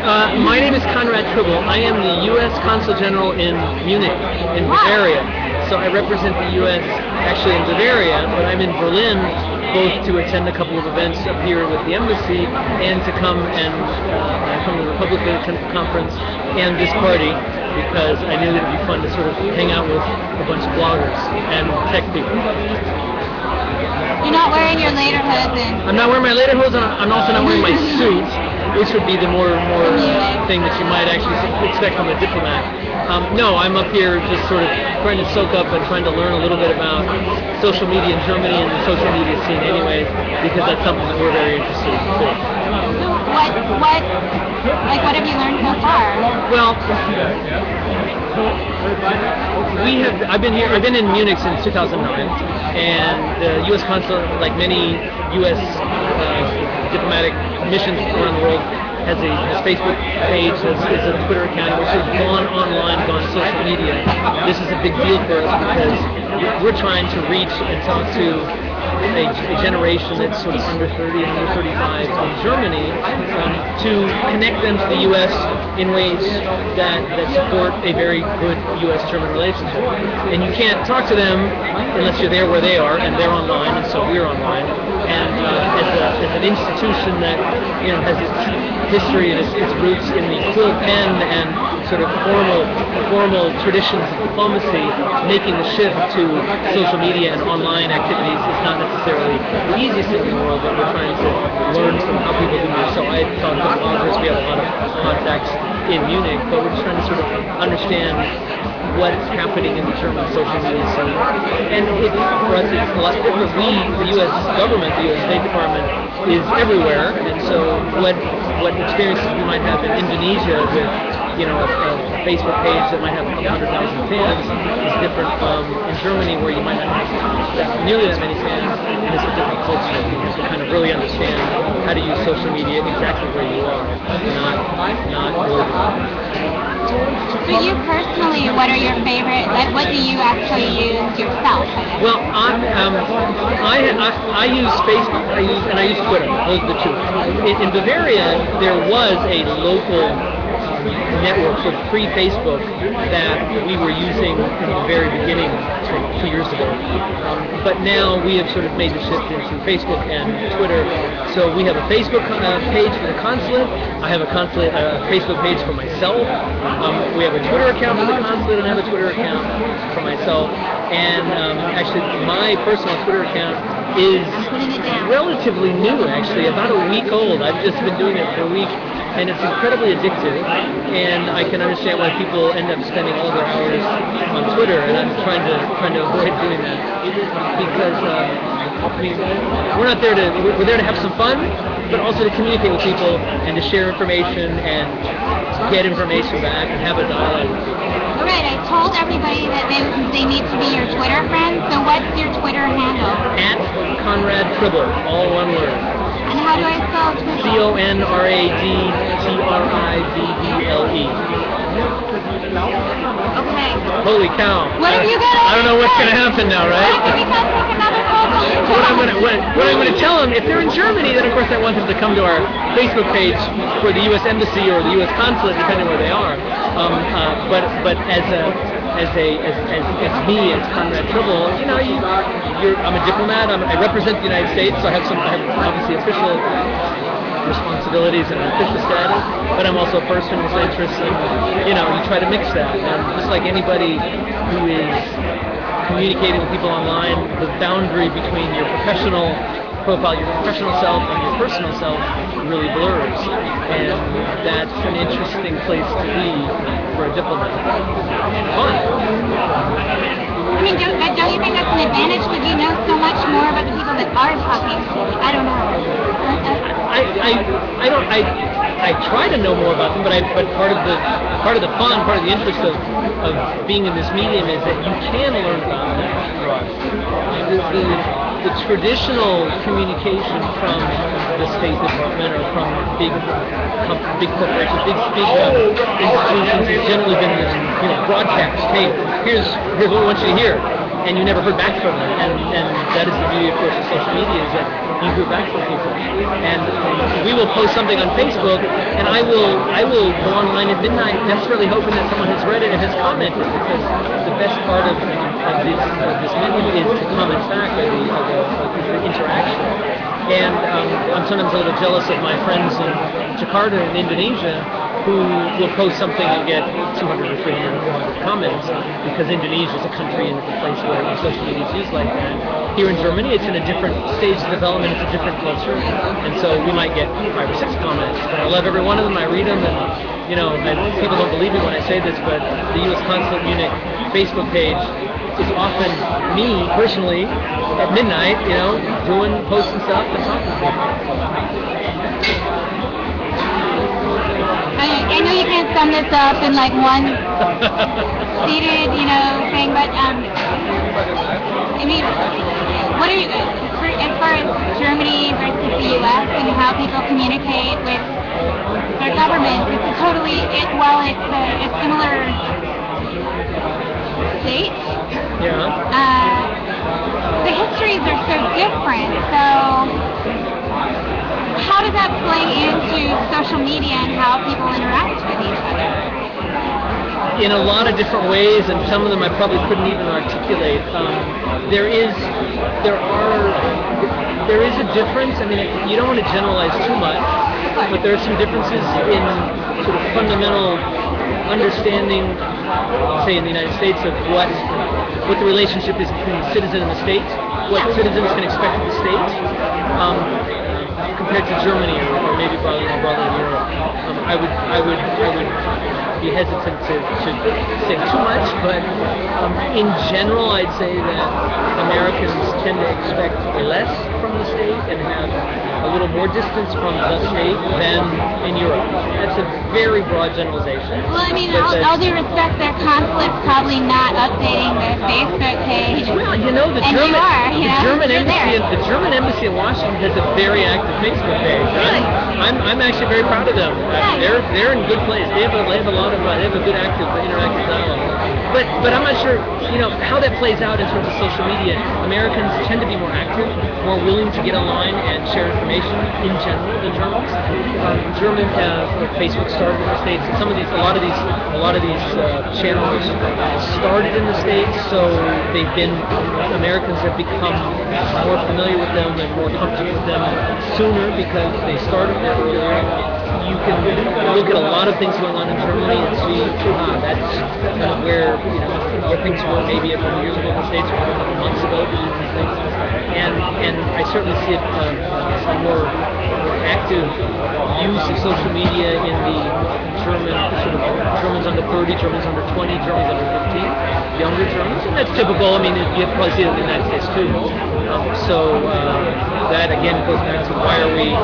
My name is Conrad Tribble. I am the U.S. Consul General in Munich, in Bavaria. So I represent the U.S. actually in Bavaria, but I'm in Berlin both to attend a couple of events up here with the embassy and to come and come to the Publica conference and this party, because I knew that it would be fun to sort of hang out with a bunch of bloggers and tech people. You're not wearing your lederhosen then? I'm not wearing my lederhosen, I'm also not wearing my suit, which would be the more thing that you might actually expect from a diplomat. No, I'm up here just sort of trying to soak up and trying to learn a little bit about social media in Germany and the social media scene anyway, because that's something that we're very interested in too. What have you learned so far? Well, I've been in Munich since 2009, and the U.S. consulate, like many U.S. Diplomatic missions around the world, has a Facebook page, has a Twitter account, which has gone online, gone social media. This is a big deal for us because we're trying to reach and talk to a generation that's sort of under 30 and under 35 in Germany, to connect them to the U.S. in ways that support a very good U.S.-German relationship. And you can't talk to them unless you're there where they are, and they're online, and so we're online. And as an institution that has its history and its roots in the quill pen and sort of formal traditions of diplomacy, making the shift to social media and online activities is not necessarily the easiest thing in the world, but we're trying to learn from how people do this. So I talk to bloggers, we have a lot of contacts in Munich, but we're just trying to sort of understand what's happening in the German social media scene. And for us, it's a lot different. The U.S. government, the U.S. State Department, is everywhere, and so what experiences we might have in Indonesia with a Facebook page that might have a couple 100,000 fans is different from in Germany, where you might not have nearly that many fans, and it's a different culture. You have to kind of really understand how to use social media exactly where you are, not globally. For you personally, what are your favorite? What do you actually use yourself? Well, I use Facebook. I use Twitter. Those are the two. In Bavaria, there was a local network, sort of pre-Facebook, that we were using in the very beginning, 2 years ago. But now we have sort of made the shift into Facebook and Twitter. So we have a Facebook page for the consulate. I have a Facebook page for myself. We have a Twitter account for the consulate, and I have a Twitter account for myself. And actually, my personal Twitter account is relatively new, actually, about a week old. I've just been doing it for a week. And it's incredibly addictive, and I can understand why people end up spending all their hours on Twitter, and I'm trying to avoid doing that, because we're there to have some fun, but also to communicate with people and to share information and get information back and have a dialogue with people. All right, I told everybody that they need to be your Twitter friends, so what's your Twitter handle? At Conrad Tribble, all one word. And how do I spell Tribble? CONRADTRIBBLE. Okay. Holy cow. What have you got? I don't know what's going to happen now, right? What I'm going to tell them, if they're in Germany, then of course I want them to come to our Facebook page for the U.S. Embassy or the U.S. Consulate, depending where they are. But as me, as Conrad Tribble, I'm a diplomat. I represent the United States, so I have obviously official responsibilities and official status, but I'm also a person with interests, and you try to mix that. And just like anybody who is communicating with people online, the boundary between your professional profile, your professional self, and your personal self really blurs, and that's an interesting place to be for a diplomat. Fun. I mean, don't you think that's an advantage, because you know so much more about the people that are talking to you? I don't know. I try to know more about them, but part of the fun, part of the interest of being in this medium is that you can learn about them. The traditional communication from the State Department or from big corporations, big institutions has generally been broadcast. Hey, here's what we want you to hear. and you never heard back from them. And that is the beauty, of course, of social media, is that you hear back from people. And we will post something on Facebook, and I will go online at midnight, desperately hoping that someone has read it and has commented, because the best part of this medium is to comment back, or the interaction. And I'm sometimes a little jealous of my friends in Jakarta in Indonesia, who will post something and get 200 or 300 or 400 comments, because Indonesia is a country and it's a place where social media is used like that. Here in Germany, it's in a different stage of development, it's a different culture, and so we might get 5 or 6 comments, but I love every one of them, I read them, and people don't believe me when I say this, but the U.S. Consulate Munich Facebook page is often me, personally, at midnight, doing posts and stuff and talking to people. I know you can't sum this up in like one seated, thing, but I mean, what are you, as far as Germany versus the U.S. and how people communicate with their government? It's a similar state. Yeah. The histories are so different, so how does that play into social media and how people interact with each other? In a lot of different ways, and some of them I probably couldn't even articulate. There is a difference. I mean, you don't want to generalize too much, but there are some differences in sort of fundamental understanding, say in the United States, of what the relationship is between the citizen and the state, what citizens can expect of the state, compared to Germany or maybe broadly in Europe. I would be hesitant to say too much, but in general, I'd say that Americans tend to expect less from the state and have a little more distance from the state than in Europe. That's a very broad generalization. Well, I mean, all due respect, their consulate's probably not updating their Facebook page. Well, the German embassy in Washington has a very active Facebook page. Really? I'm actually very proud of them. Yeah. They're in good place. They have a good active interactive dialogue. But I'm not sure how that plays out in terms of social media. Americans tend to be more active, more willing to get online and share information in general than Germans. Facebook started in the States. A lot of these channels started in the States, so Americans have become more familiar with them and more comfortable with them sooner because they started there earlier. You can look at a lot of things going on in Germany and see that's kind of where things were maybe a couple years ago in the States, or a couple months ago, these things. And I certainly see a more active use of social media in the Germans under 30, Germans under 20, Germans under 15, younger Germans, and that's typical. I mean, you probably see it in the United States too. That again goes back to why are we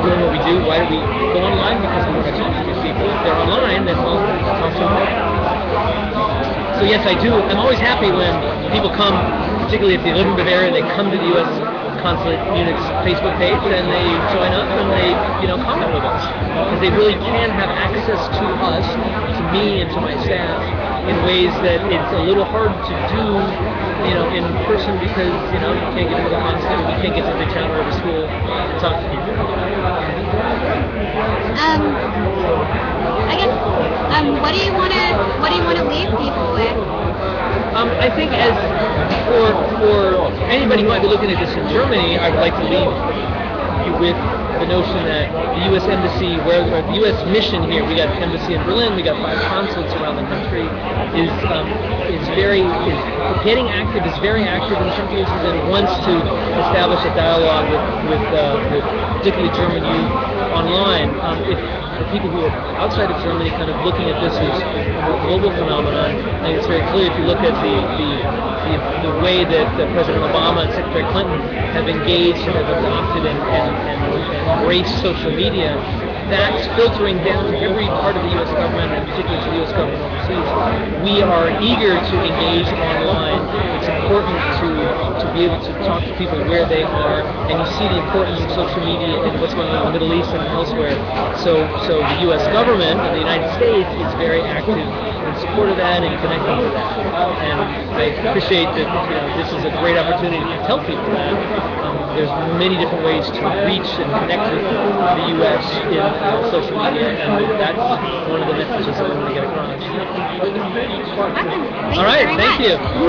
doing what we do? Why do we go online? Because we want to talk to these people. If they're online, then we'll talk to them. So yes, I do. I'm always happy when people come, particularly if they live in Bavaria, they come to the U.S. Consulate Munich's Facebook page and they join up and they comment with us, because they really can have access to us, to me and to my staff, in ways that it's a little hard to do in person, because you can't get into the consulate, we can't get to every town or every school and talk to people. I guess what do you want to leave people with? I think as for anybody who might be looking at this in Germany, I would like to leave you with the notion that the U.S. Embassy, the U.S. mission here, we got an embassy in Berlin, we got 5 consulates around the country, is getting active, is very active in some cases, and wants to establish a dialogue with particularly German youth online. If the people who are outside of Germany kind of looking at this as a more global phenomenon, I think it's very clear if you look at the way that President Obama and Secretary Clinton have engaged and have adopted and embraced social media, that's filtering down to every part of the U.S. government, and particularly to the U.S. government overseas, we are eager to engage online. It's important to be able to talk to people where they are, and you see the importance of social media and what's going on in the Middle East and elsewhere. So the U.S. government of the United States is very active in support of that and connecting to that. And I appreciate that this is a great opportunity to tell people that. There's many different ways to reach and connect with the U.S. in social media, and that's one of the messages that we want to get across. Awesome. All right, Thank thank you. you.